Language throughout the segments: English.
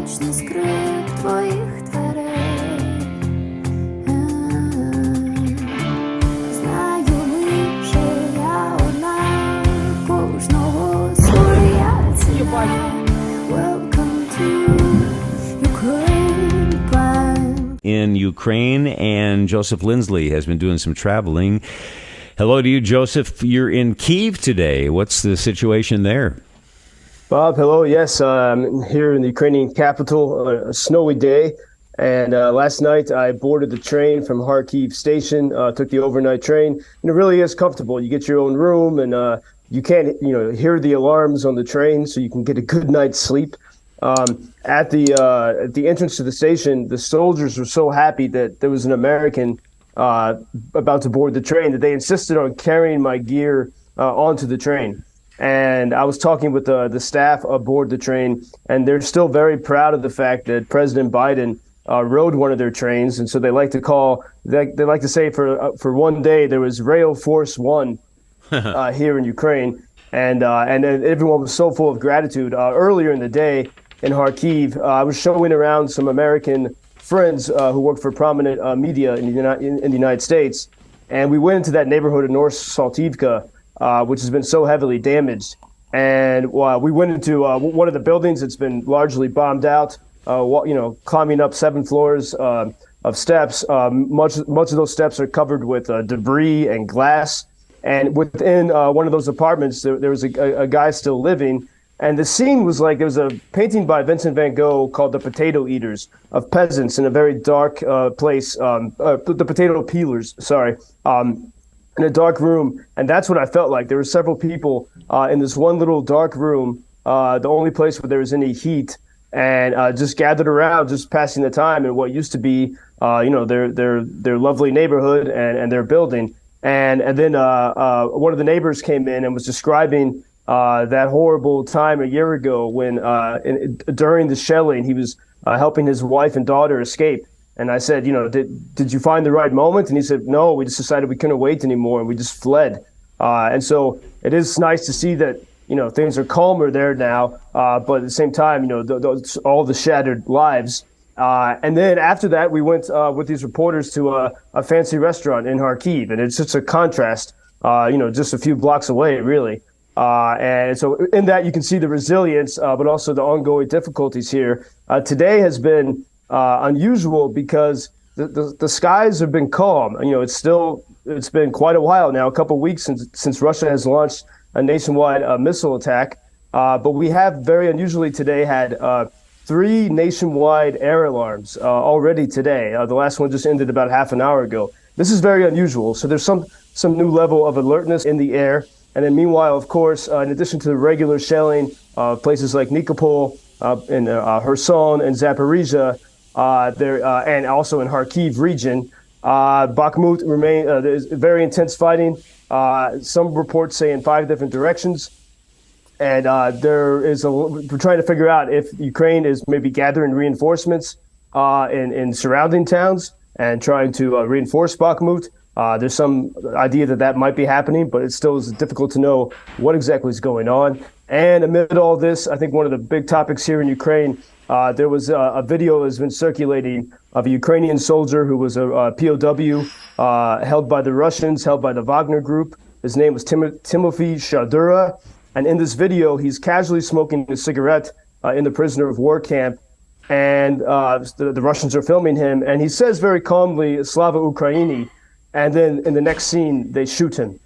Мелодичний скрип твоїх дверей. Знаю лише я одна, кожного своя ціна. Welcome to Ukraine. In Ukraine, and Joseph Lindsley has been doing some traveling. Hello to you, Joseph. You're in Kyiv today. What's the situation there? Bob, hello. Yes, I'm here in the Ukrainian capital, a snowy day. And last night I boarded the train from Kharkiv station, took the overnight train. And it really is comfortable. You get your own room and you can't, hear the alarms on the train, so you can get a good night's sleep. At the entrance to the station, the soldiers were so happy that there was an American about to board the train that they insisted on carrying my gear onto the train. And I was talking with the staff aboard the train, and they're still very proud of the fact that President Biden rode one of their trains. And so they like to say for one day there was Rail Force One here in Ukraine, and everyone was so full of gratitude. Earlier in the day in Kharkiv, I was showing around some American friends who work for prominent media in the United States, and we went into that neighborhood of North Salivka, which has been so heavily damaged. And we went into one of the buildings that's been largely bombed out, climbing up 7 floors of steps. Much of those steps are covered with debris and glass. And within one of those apartments, there was a guy still living. And the scene was like, there was a painting by Vincent van Gogh called The Potato Eaters, of peasants in a very dark place, the potato peelers, sorry, in a dark room. And that's what I felt like. There were several people in this one little dark room, the only place where there was any heat, and just gathered around, just passing the time in what used to be, their lovely neighborhood and their building. And then one of the neighbors came in and was describing that horrible time a year ago when during the shelling, he was helping his wife and daughter escape. And I said, did you find the right moment? And he said, no, we just decided we couldn't wait anymore, and we just fled. And so it is nice to see that, things are calmer there now. But at the same time, all the shattered lives. And then after that, we went with these reporters to a fancy restaurant in Kharkiv. And it's just a contrast, just a few blocks away, really. And so in that, you can see the resilience, but also the ongoing difficulties here. Today has been unusual because the skies have been calm. It's been quite a while now, a couple of weeks since Russia has launched a nationwide missile attack. But we have very unusually today had 3 nationwide air alarms already today. The last one just ended about half an hour ago. This is very unusual. So there's some new level of alertness in the air. And then meanwhile, of course, in addition to the regular shelling, places like Nikopol and Kherson and Zaporizhia, and also in Kharkiv region, Bakhmut there's very intense fighting. Some reports say in 5 different directions. And we're trying to figure out if Ukraine is maybe gathering reinforcements in surrounding towns and trying to reinforce Bakhmut. There's some idea that might be happening, but it still is difficult to know what exactly is going on. And amid all this, I think one of the big topics here in Ukraine, there was a video that has been circulating of a Ukrainian soldier who was a POW held by the Russians, held by the Wagner group. His name was Timofey Shadura. And in this video, he's casually smoking a cigarette in the prisoner of war camp. And the Russians are filming him. And he says very calmly, Slava Ukraiini. And then in the next scene, they shoot him,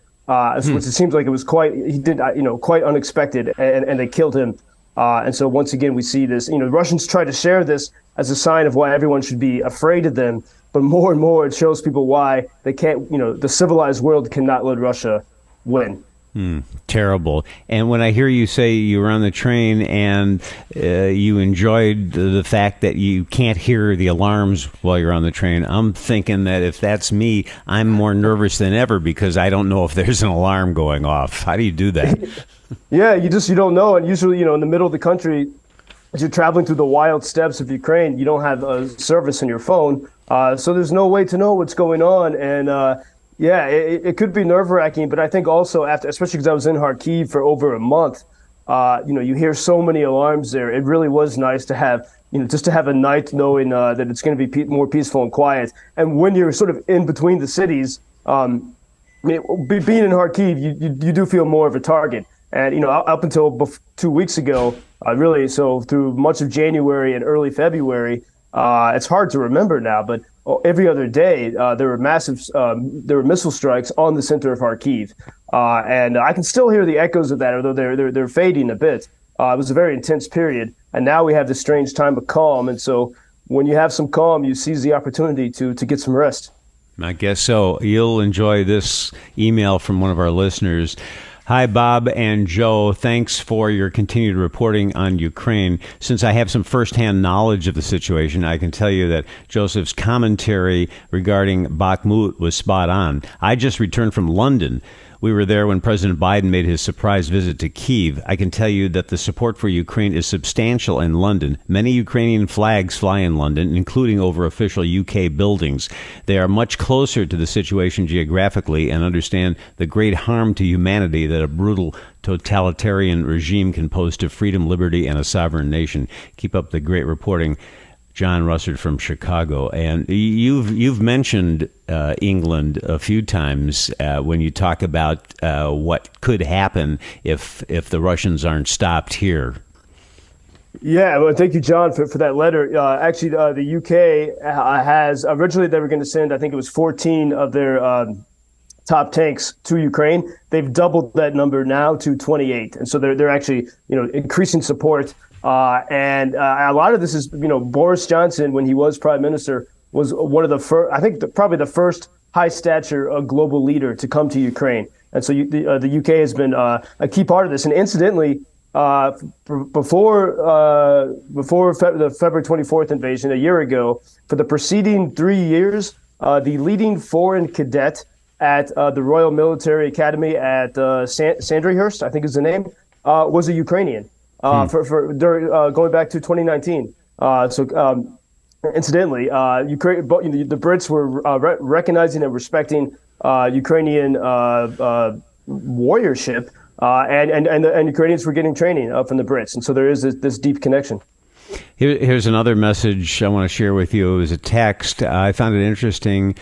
which it seems like it was quite unexpected, and they killed him. And so once again, we see this. Russians try to share this as a sign of why everyone should be afraid of them. But more and more, it shows people why they can't. The civilized world cannot let Russia win. Terrible. And when I hear you say you were on the train and you enjoyed the fact that you can't hear the alarms while you're on the train, I'm thinking that if that's me, I'm more nervous than ever because I don't know if there's an alarm going off. How do you do that? Yeah, you don't know. And usually, in the middle of the country, as you're traveling through the wild steppes of Ukraine, you don't have a service on your phone. So there's no way to know what's going on. And Yeah, it could be nerve-wracking, but I think also especially because I was in Kharkiv for over a month, You hear so many alarms there. It really was nice to have, just to have a night knowing that it's going to be more peaceful and quiet. And when you're sort of in between the cities, being in Kharkiv, you do feel more of a target. And, up until 2 weeks ago, really, so through much of January and early February, it's hard to remember now, but every other day there were missile strikes on the center of Kharkiv, and I can still hear the echoes of that, although they're fading a bit. It was a very intense period, and now we have this strange time of calm. And so, when you have some calm, you seize the opportunity to get some rest. I guess so. You'll enjoy this email from one of our listeners. Hi, Bob and Joe. Thanks for your continued reporting on Ukraine. Since I have some firsthand knowledge of the situation, I can tell you that Joseph's commentary regarding Bakhmut was spot on. I just returned from London. We were there when President Biden made his surprise visit to Kyiv. I can tell you that the support for Ukraine is substantial in London. Many Ukrainian flags fly in London, including over official UK buildings. They are much closer to the situation geographically and understand the great harm to humanity that a brutal totalitarian regime can pose to freedom, liberty, and a sovereign nation. Keep up the great reporting. John Russert from Chicago. And you've mentioned England a few times when you talk about what could happen if the Russians aren't stopped here. Yeah, well, thank you, John, for that letter. Actually, the UK has, originally they were going to send, I think it was 14 of their top tanks to Ukraine. They've doubled that number now to 28. And so they're actually, increasing support. And a lot of this is, Boris Johnson, when he was prime minister, was one of the first, I think probably the first high stature global leader to come to Ukraine. And so the UK has been a key part of this. And incidentally, before the February 24th invasion a year ago, for the preceding 3 years, the leading foreign cadet at the Royal Military Academy at Sandringhurst, I think is the name, was a Ukrainian. Going back to 2019. Incidentally, Ukraine, the Brits were recognizing and respecting Ukrainian warriorship, and Ukrainians were getting training from the Brits, and so there is this deep connection. Here's another message I want to share with you. It was a text. I found it interesting.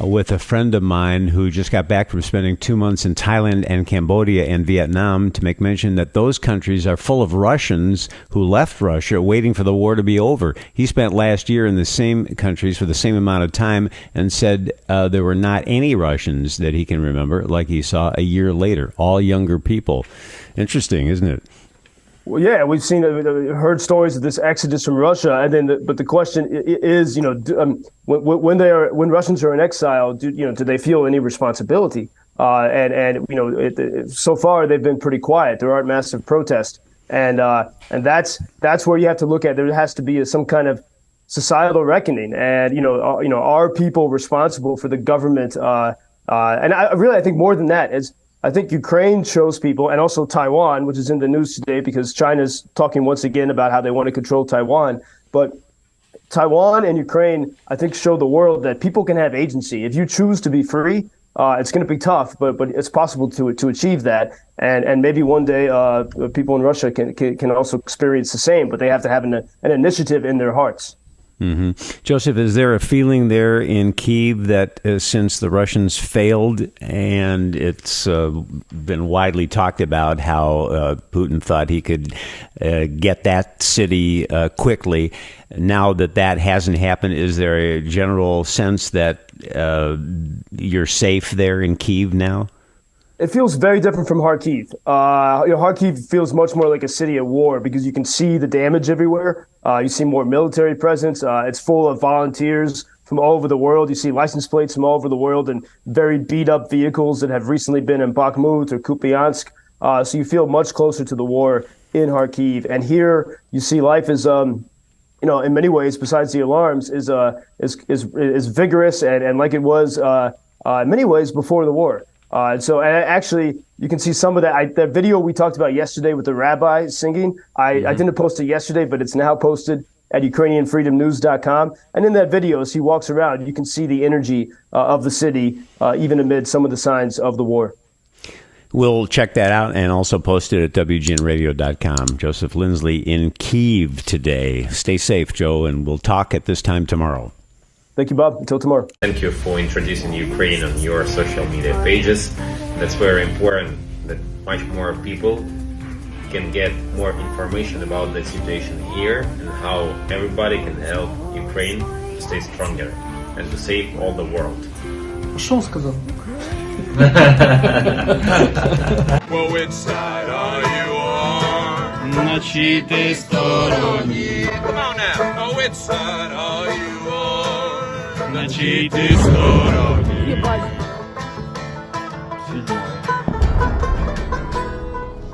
With a friend of mine who just got back from spending 2 months in Thailand and Cambodia and Vietnam, to make mention that those countries are full of Russians who left Russia waiting for the war to be over. He spent last year in the same countries for the same amount of time and said there were not any Russians that he can remember like he saw a year later, all younger people. Interesting, isn't it? Well, yeah, we've seen, heard stories of this exodus from Russia, and then, but the question is, when Russians are in exile, do they feel any responsibility? So far they've been pretty quiet. There aren't massive protests, and that's where you have to look at. There has to be some kind of societal reckoning, and are people responsible for the government? And I think more than that is, I think Ukraine shows people, and also Taiwan, which is in the news today because China's talking once again about how they want to control Taiwan. But Taiwan and Ukraine, I think, show the world that people can have agency. If you choose to be free, it's going to be tough, but it's possible to achieve that. And maybe one day people in Russia can also experience the same, but they have to have an initiative in their hearts. Mm-hmm. Joseph, is there a feeling there in Kyiv that since the Russians failed, and it's been widely talked about how Putin thought he could get that city quickly, now that hasn't happened, is there a general sense that you're safe there in Kyiv now? It feels very different from Kharkiv. Kharkiv feels much more like a city at war because you can see the damage everywhere. You see more military presence. It's full of volunteers from all over the world. You see license plates from all over the world and very beat up vehicles that have recently been in Bakhmut or Kupiansk. So you feel much closer to the war in Kharkiv. And here you see life is, in many ways, besides the alarms, is vigorous and like it was in many ways before the war. And actually, you can see some of that video we talked about yesterday with the rabbi singing. I didn't post it yesterday, but it's now posted at UkrainianFreedomNews.com. And in that video, as he walks around, you can see the energy of the city, even amid some of the signs of the war. We'll check that out and also post it at WGNradio.com. Joseph Lindsley in Kyiv today. Stay safe, Joe, and we'll talk at this time tomorrow. Thank you, Bob. Until tomorrow. Thank you for introducing Ukraine on your social media pages. That's very important that much more people can get more information about the situation here and how everybody can help Ukraine to stay stronger and to save all the world. Що він сказав? Well, which side are you on? На чиїй ти стороні? Come on now. Oh, which side are you on? На чиїй ти стороні?